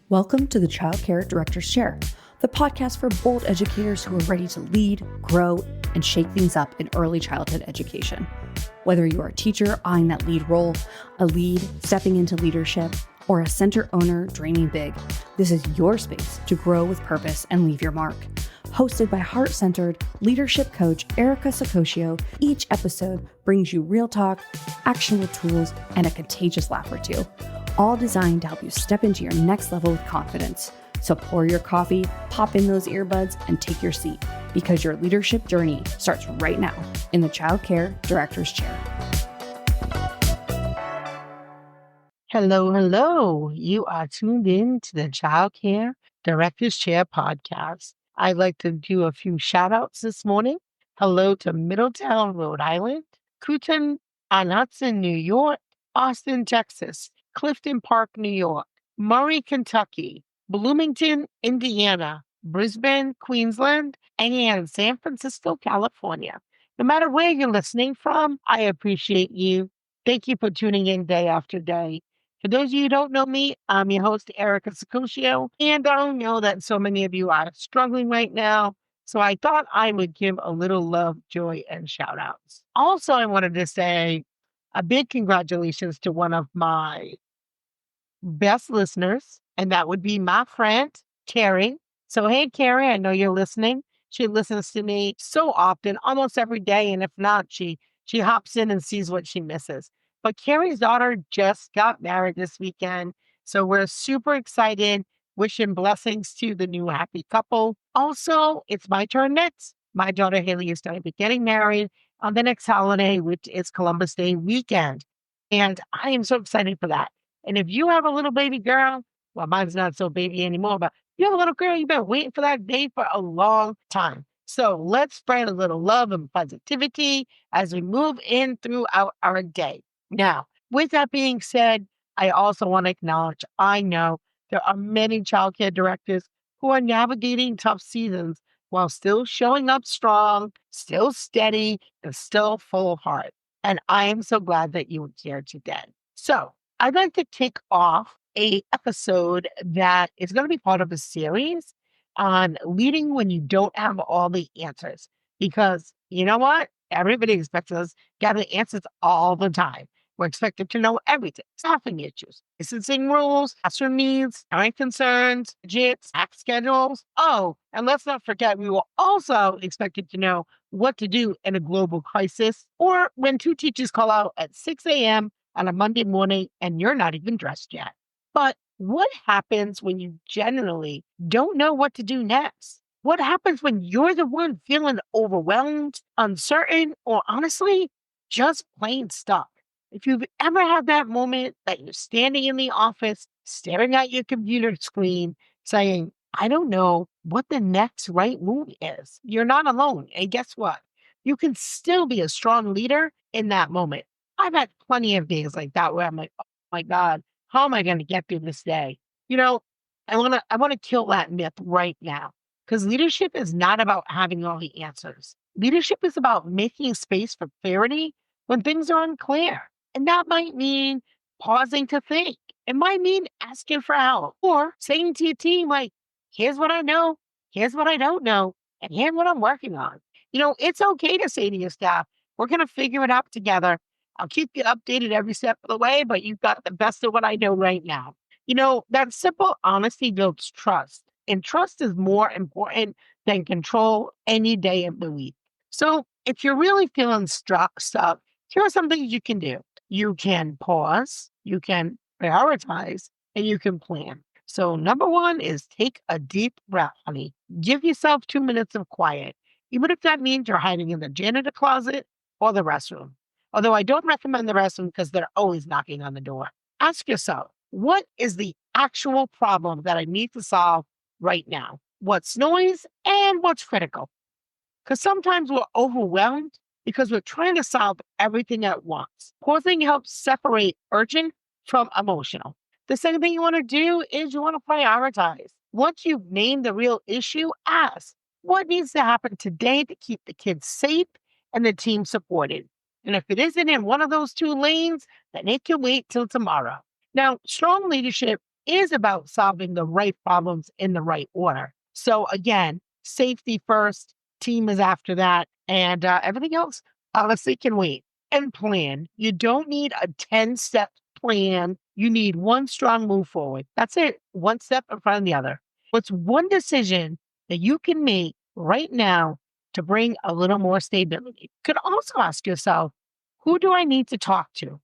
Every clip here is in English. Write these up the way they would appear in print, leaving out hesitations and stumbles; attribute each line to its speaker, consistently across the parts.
Speaker 1: Welcome to the Child Care Director's Chair, the podcast for bold educators who are ready to lead, grow, and shake things up in early childhood education. Whether you're a teacher eyeing that lead role, a lead stepping into leadership, or a center owner dreaming big, this is your space to grow with purpose and leave your mark. Hosted by heart-centered leadership coach Erica Sacoccio, each episode brings you real talk, actionable tools, and a contagious laugh or two, all designed to help you step into your next level with confidence. So pour your coffee, pop in those earbuds, and take your seat, because your leadership journey starts right now in the Child Care Director's Chair.
Speaker 2: Hello. You are tuned in to the Child Care Director's Chair podcast. I'd like to do a few shout outs this morning. Hello to Middletown, Rhode Island, Croton-on-Hudson, New York, Austin, Texas, Clifton Park, New York, Murray, Kentucky, Bloomington, Indiana, Brisbane, Queensland, and San Francisco, California. No matter where you're listening from, I appreciate you. Thank you for tuning in day after day. For those of you who don't know me, I'm your host, Erica Sacoccio, and I know that so many of you are struggling right now, so I thought I would give a little love, joy, and shout outs. Also, I wanted to say a big congratulations to one of my best listeners, and that would be my friend, Carrie. So, hey, Carrie, I know you're listening. She listens to me so often, almost every day, and if not, she hops in and sees what she misses. But Carrie's daughter just got married this weekend, so we're super excited. Wishing blessings to the new happy couple. Also, it's my turn next. My daughter Haley is going to be getting married on the next holiday, which is Columbus Day weekend. And I am so excited for that. And if you have a little baby girl, well, mine's not so baby anymore, but you have a little girl, you've been waiting for that day for a long time. So let's spread a little love and positivity as we move in throughout our day. Now, with that being said, I also want to acknowledge, I know there are many childcare directors who are navigating tough seasons while still showing up strong, still steady, and still full of heart. And I am so glad that you were here today. So I'd like to kick off a episode that is going to be part of a series on leading when you don't have all the answers. Because you know what? Everybody expects us to get the answers all the time. We're expected to know everything. Staffing issues, licensing rules, classroom needs, parent concerns, budgets, tax schedules. Oh, and let's not forget, we were also expected to know what to do in a global crisis or when two teachers call out at 6 a.m. on a Monday morning and you're not even dressed yet. But what happens when you generally don't know what to do next? What happens when you're the one feeling overwhelmed, uncertain, or honestly, just plain stuck? If you've ever had that moment that you're standing in the office, staring at your computer screen, saying, I don't know what the next right move is, you're not alone. And guess what? You can still be a strong leader in that moment. I've had plenty of days like that where I'm like, oh my God, how am I going to get through this day? You know, I want to kill that myth right now, because leadership is not about having all the answers. Leadership is about making space for clarity when things are unclear. And that might mean pausing to think. It might mean asking for help or saying to your team, like, here's what I know, here's what I don't know, and here's what I'm working on. You know, it's okay to say to your staff, we're going to figure it out together. I'll keep you updated every step of the way, but you've got the best of what I know right now. You know, that simple honesty builds trust, and trust is more important than control any day of the week. So if you're really feeling stuck, here are some things you can do. You can pause, you can prioritize, and you can plan. So number one is take a deep breath, honey. Give yourself 2 minutes of quiet, even if that means you're hiding in the janitor closet or the restroom. Although I don't recommend the restroom because they're always knocking on the door. Ask yourself, what is the actual problem that I need to solve right now? What's noise and what's critical? Because sometimes we're overwhelmed because we're trying to solve everything at once. Pausing helps separate urgent from emotional. The second thing you want to do is you want to prioritize. Once you've named the real issue, ask, what needs to happen today to keep the kids safe and the team supported? And if it isn't in one of those two lanes, then it can wait till tomorrow. Now, strong leadership is about solving the right problems in the right order. So again, safety first, team is after that, and everything else honestly can wait. And plan. You don't need a 10-step plan. You need one strong move forward. That's it. One step in front of the other. What's one decision that you can make right now to bring a little more stability? You could also ask yourself, who do I need to talk to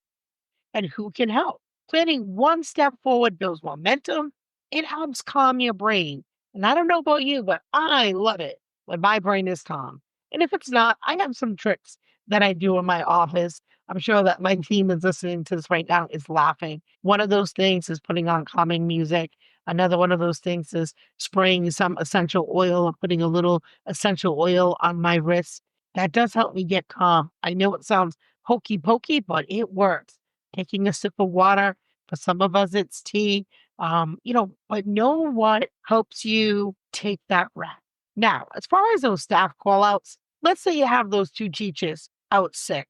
Speaker 2: and who can help? Planning one step forward builds momentum. It helps calm your brain. And I don't know about you, but I love it when my brain is calm. And if it's not, I have some tricks that I do in my office. I'm sure that my team is listening to this right now is laughing. One of those things is putting on calming music. Another one of those things is spraying some essential oil or putting a little essential oil on my wrist. That does help me get calm. I know it sounds hokey pokey, but it works. Taking a sip of water. For some of us, it's tea. But know what helps you take that breath. Now, as far as those staff call outs, let's say you have those two teachers out sick.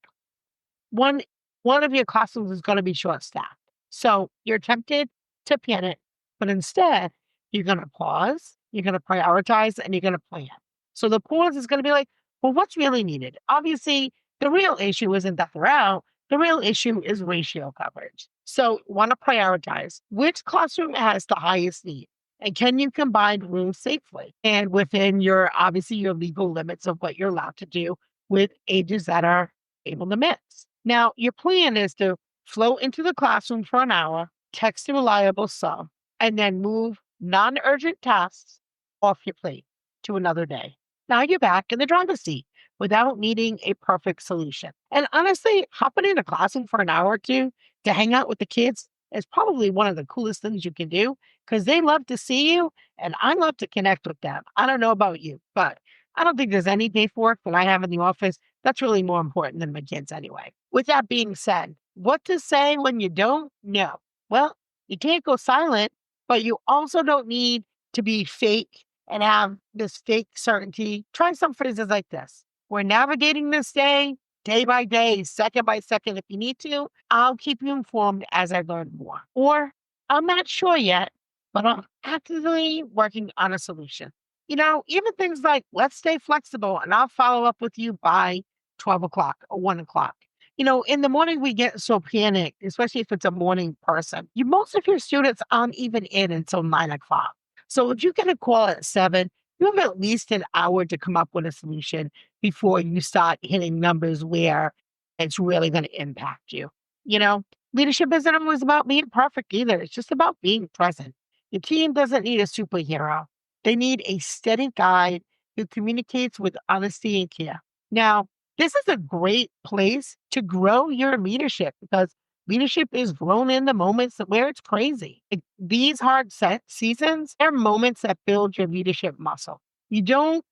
Speaker 2: One one of your classrooms is going to be short staffed. So you're tempted to panic, but instead you're going to pause, you're going to prioritize, and you're going to plan. So the pause is going to be like, well, what's really needed? Obviously, the real issue isn't that they're out. The real issue is ratio coverage. So want to prioritize which classroom has the highest need. And can you combine rooms safely and within obviously your legal limits of what you're allowed to do with ages that are able to mix? Now, your plan is to float into the classroom for an hour, text a reliable sub, and then move non urgent tasks off your plate to another day. Now you're back in the driver's seat without needing a perfect solution. And honestly, hopping in a classroom for an hour or two to hang out with the kids is probably one of the coolest things you can do because they love to see you and I love to connect with them. I don't know about you, but I don't think there's any paperwork that I have in the office that's really more important than my kids anyway. With that being said, what to say when you don't know? Well, you can't go silent, but you also don't need to be fake and have this fake certainty. Try some phrases like this. We're navigating this day by day, second by second. If you need to, I'll keep you informed as I learn more. Or I'm not sure yet, but I'm actively working on a solution. Even things like let's stay flexible and I'll follow up with you by 12 o'clock or 1 o'clock. In the morning we get so panicked, especially if it's a morning person. Most of your students aren't even in until 9 o'clock. So if you get a call at 7, you have at least an hour to come up with a solution before you start hitting numbers where it's really going to impact you. You know, Leadership isn't always about being perfect either. It's just about being present. Your team doesn't need a superhero. They need a steady guide who communicates with honesty and care. Now, this is a great place to grow your leadership because leadership is grown in the moments where it's crazy. These hard set seasons are moments that build your leadership muscle. You don't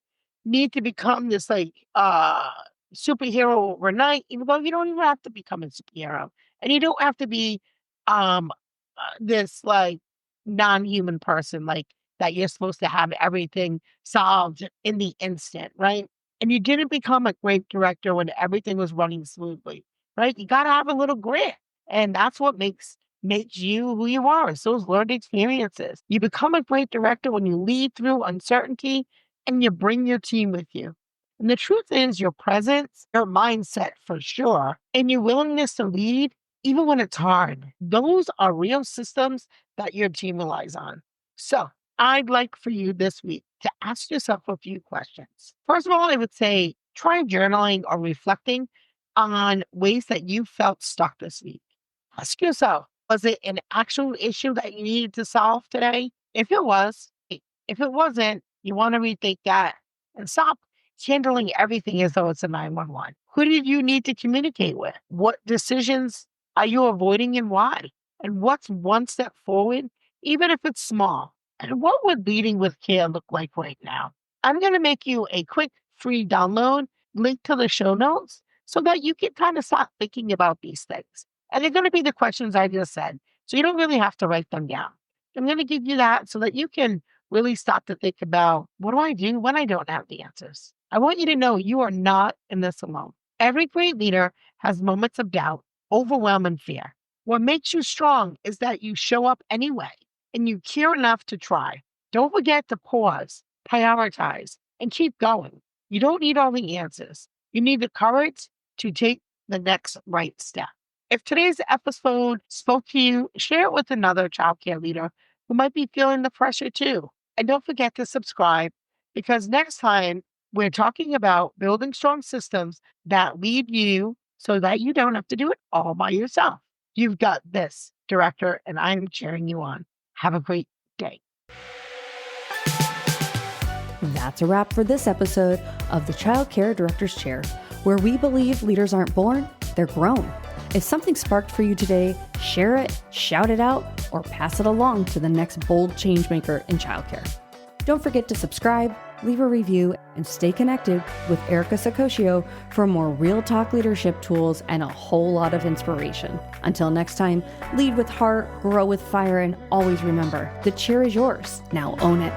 Speaker 2: need to become this superhero overnight, even though you don't even have to become a superhero. And you don't have to be this non-human person that you're supposed to have everything solved in the instant, right? And you didn't become a great director when everything was running smoothly, right? You got to have a little grit. And that's what makes you who you are. It's those learned experiences. You become a great director when you lead through uncertainty and you bring your team with you. And the truth is your presence, your mindset for sure, and your willingness to lead, even when it's hard, those are real systems that your team relies on. So I'd like for you this week to ask yourself a few questions. First of all, I would say try journaling or reflecting on ways that you felt stuck this week. Ask yourself, was it an actual issue that you needed to solve today? If it was, great. If it wasn't, you want to rethink that and stop handling everything as though it's a 911. Who did you need to communicate with? What decisions are you avoiding and why? And what's one step forward, even if it's small? And what would leading with care look like right now? I'm going to make you a quick free download link to the show notes so that you can kind of start thinking about these things. And they're going to be the questions I just said. So you don't really have to write them down. I'm going to give you that so that you can really start to think about what do I do when I don't have the answers? I want you to know you are not in this alone. Every great leader has moments of doubt, overwhelm, and fear. What makes you strong is that you show up anyway. and you care enough to try. Don't forget to pause, prioritize, and keep going. You don't need all the answers. You need the courage to take the next right step. If today's episode spoke to you, share it with another childcare leader who might be feeling the pressure too. And don't forget to subscribe, because next time we're talking about building strong systems that lead you so that you don't have to do it all by yourself. You've got this, director, and I'm cheering you on. Have a great day.
Speaker 1: That's a wrap for this episode of the Child Care Director's Chair, where we believe leaders aren't born, they're grown. If something sparked for you today, share it, shout it out, or pass it along to the next bold changemaker in childcare. Don't forget to subscribe, leave a review, and stay connected with Erica Sacoccio for more real talk leadership tools and a whole lot of inspiration. Until next time, lead with heart, grow with fire, and always remember, the chair is yours. Now own it.